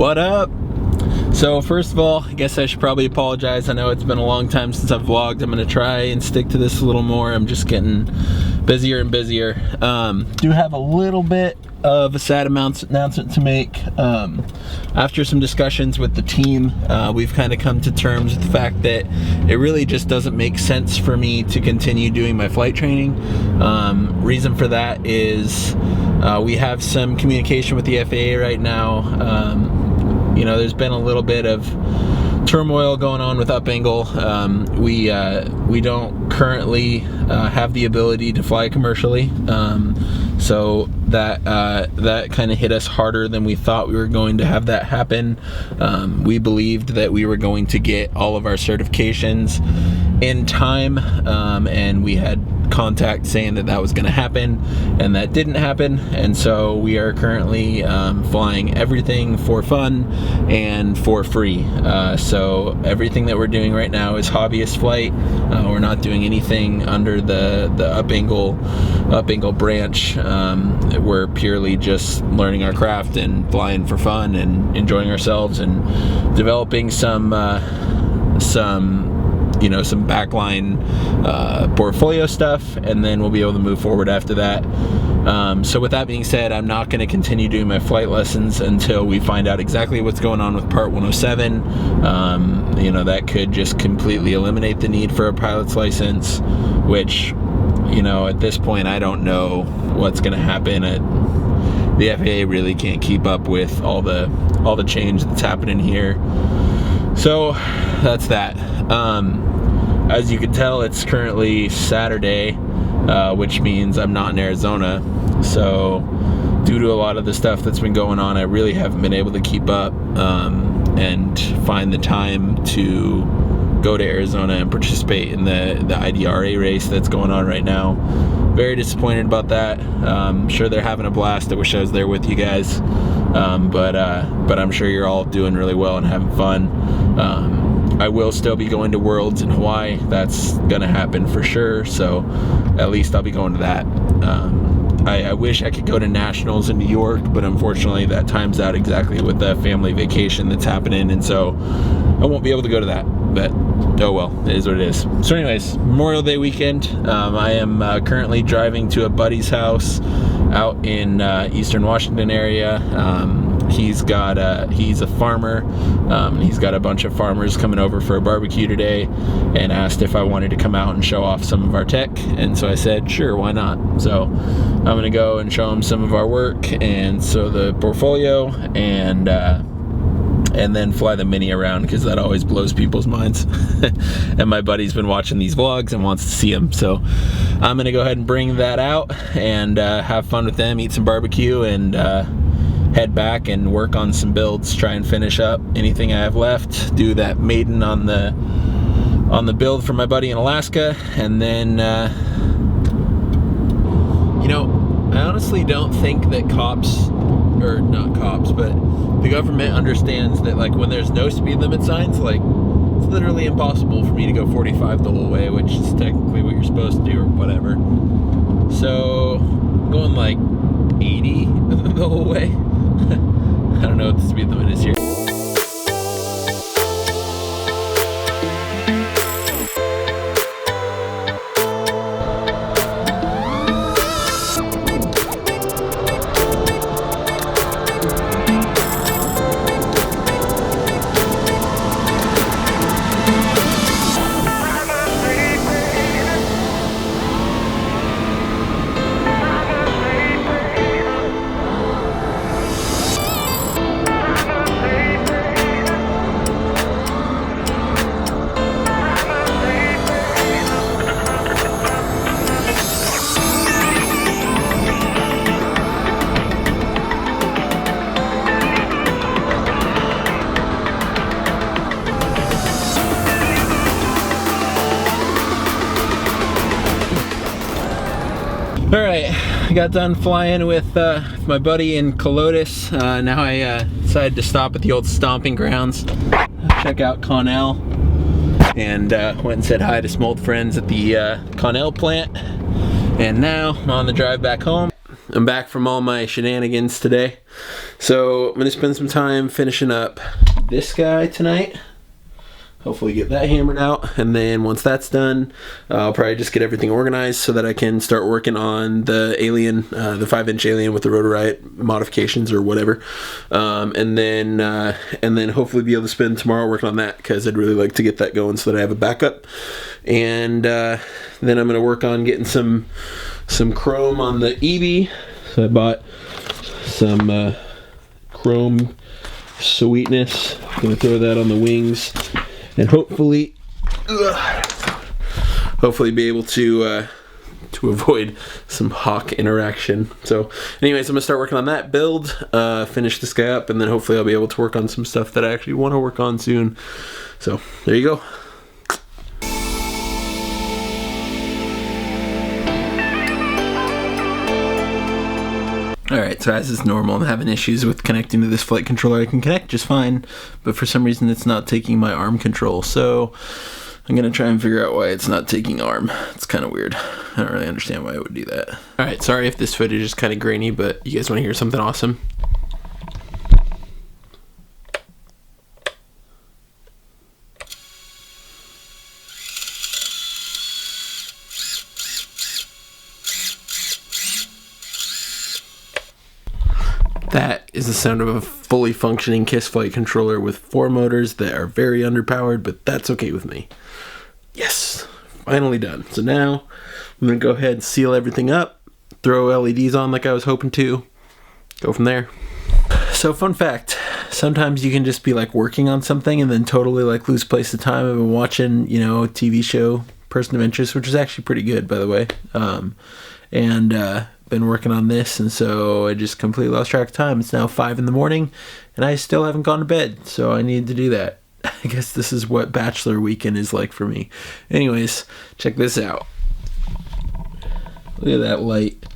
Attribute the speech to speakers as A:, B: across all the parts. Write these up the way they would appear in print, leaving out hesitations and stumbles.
A: What up? So first of all, I guess I should probably apologize. I know it's been a long time since I've vlogged. I'm gonna try and stick to this a little more. I'm just getting busier and busier. Do have a little bit of a sad announcement to make. After some discussions with the team, we've kind of come to terms with the fact that it really just doesn't make sense for me to continue doing my flight training. Reason for that is we have some communication with the FAA right now. You know, there's been a little bit of turmoil going on with up angle. We don't currently have the ability to fly commercially, so that kind of hit us harder than we thought we were going to have that happen. We believed that we were going to get all of our certifications in time, and we had contact saying that that was going to happen, and that didn't happen. And so we are currently flying everything for fun and for free. So everything that we're doing right now is hobbyist flight. We're not doing anything under the up angle branch. We're purely just learning our craft and flying for fun and enjoying ourselves and developing some backline portfolio stuff, and then we'll be able to move forward after that. So with that being said, I'm not going to continue doing my flight lessons until we find out exactly what's going on with Part 107. You know, that could just completely eliminate the need for a pilot's license, which, you know, at this point I don't know what's going to happen. The FAA really can't keep up with all the change that's happening here. So that's that. As you can tell, it's currently Saturday, which means I'm not in Arizona. So due to a lot of the stuff that's been going on, I really haven't been able to keep up and find the time to go to Arizona and participate in the IDRA race that's going on right now. Very disappointed about that. I'm sure they're having a blast. I wish I was there with you guys, but I'm sure you're all doing really well and having fun. I will still be going to Worlds in Hawaii. That's gonna happen for sure, so at least I'll be going to that. I wish I could go to Nationals in New York, but unfortunately that times out exactly with the family vacation that's happening, and so I won't be able to go to that, but oh well, it is what it is. So anyways, Memorial Day weekend, I am currently driving to a buddy's house out in Eastern Washington area. He's a farmer. He's got a bunch of farmers coming over for a barbecue today, and asked if I wanted to come out and show off some of our tech, and so I said sure, why not. So I'm gonna go and show him some of our work and so the portfolio, and then fly the Mini around, because that always blows people's minds. And my buddy's been watching these vlogs and wants to see them, so I'm gonna go ahead and bring that out and have fun with them, eat some barbecue, and head back and work on some builds, try and finish up anything I have left, do that maiden on the build for my buddy in Alaska, and then you know, I honestly don't think that the government understands that, like, when there's no speed limit signs, like, it's literally impossible for me to go 45 the whole way, which is technically what you're supposed to do or whatever. So I'm going like 80 the whole way. I don't know what the speed limit is here. Alright, I got done flying with my buddy in Colotis. Now I decided to stop at the old stomping grounds, check out Connell, and went and said hi to some old friends at the Connell plant. And now I'm on the drive back home. I'm back from all my shenanigans today. So I'm gonna spend some time finishing up this guy tonight. Hopefully get that hammered out, and then once that's done, I'll probably just get everything organized so that I can start working on the Alien, the 5-inch Alien with the Rotorite modifications or whatever, and then hopefully be able to spend tomorrow working on that, because I'd really like to get that going so that I have a backup. And then I'm gonna work on getting some chrome on the eBee. So I bought some chrome sweetness. I'm gonna throw that on the wings, and hopefully be able to avoid some hawk interaction. So anyways, I'm gonna start working on that build, finish this guy up, and then hopefully I'll be able to work on some stuff that I actually want to work on soon. So there you go. Alright, so as is normal, I'm having issues with connecting to this flight controller. I can connect just fine, but for some reason it's not taking my arm control. So I'm going to try and figure out why it's not taking arm. It's kind of weird. I don't really understand why it would do that. Alright, sorry if this footage is kind of grainy, but you guys want to hear something awesome? That is the sound of a fully functioning KISS flight controller with 4 motors that are very underpowered, but that's okay with me. Yes, finally done. So now I'm gonna go ahead and seal everything up, throw LEDs on like I was hoping to, go from there. So fun fact, sometimes you can just be like working on something and then totally like lose place of time. I've been watching, you know, a TV show, Person of Interest, which is actually pretty good, by the way. Been working on this, and so I just completely lost track of time. It's now 5 in the morning and I still haven't gone to bed, so I need to do that. I guess this is what bachelor weekend is like for me. Anyways, check this out. Look at that light.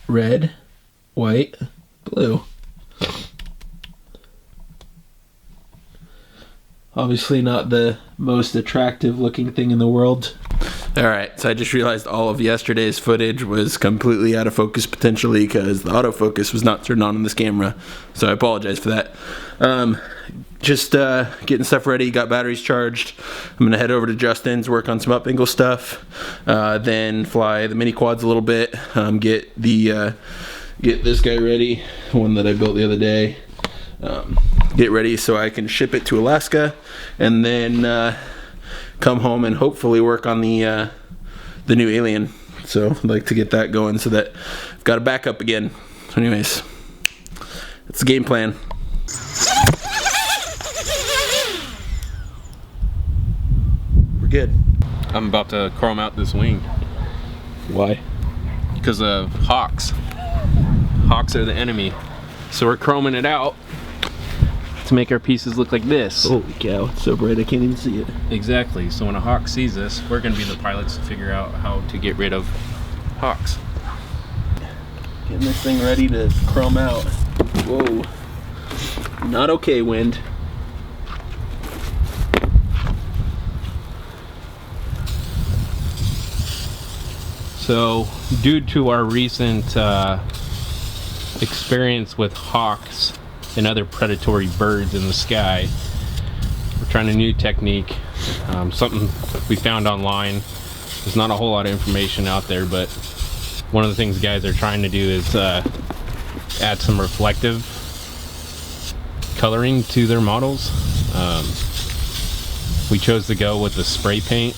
A: Red, white, blue. Obviously not the most attractive looking thing in the world. Alright, so I just realized all of yesterday's footage was completely out of focus potentially because the autofocus was not turned on this camera. So I apologize for that. Just getting stuff ready, got batteries charged. I'm going to head over to Justin's, work on some up angle stuff, then fly the mini quads a little bit, get this guy ready, one that I built the other day. Get ready so I can ship it to Alaska, and then come home and hopefully work on the new Alien. So I'd like to get that going so that I've got a backup again. So anyways, that's the game plan. We're good.
B: I'm about to chrome out this wing.
A: Why?
B: Because of hawks. Hawks are the enemy. So we're chroming it out to make our pieces look like this.
A: Holy cow, it's so bright I can't even see it.
B: Exactly, so when a hawk sees this, we're going to be the pilots to figure out how to get rid of hawks.
A: Getting this thing ready to chrome out. Whoa. Not okay, wind.
B: So, due to our recent experience with hawks and other predatory birds in the sky, we're trying a new technique, something we found online. There's not a whole lot of information out there, but one of the things guys are trying to do is add some reflective coloring to their models. We chose to go with the spray paint.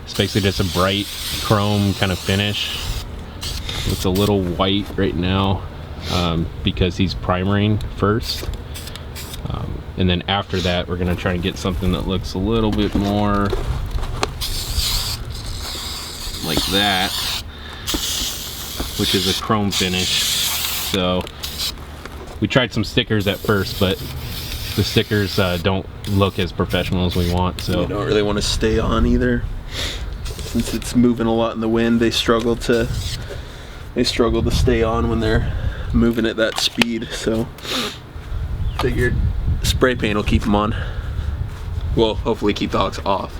B: It's basically just a bright chrome kind of finish. It's a little white right now because he's primering first, and then after that we're going to try and get something that looks a little bit more like that, which is a chrome finish. So we tried some stickers at first, but the stickers don't look as professional as we want. So
A: you don't really want to stay on either, since it's moving a lot in the wind. They struggle to stay on when they're moving at that speed. So figured spray paint will keep them on. Well, hopefully keep the hawks off.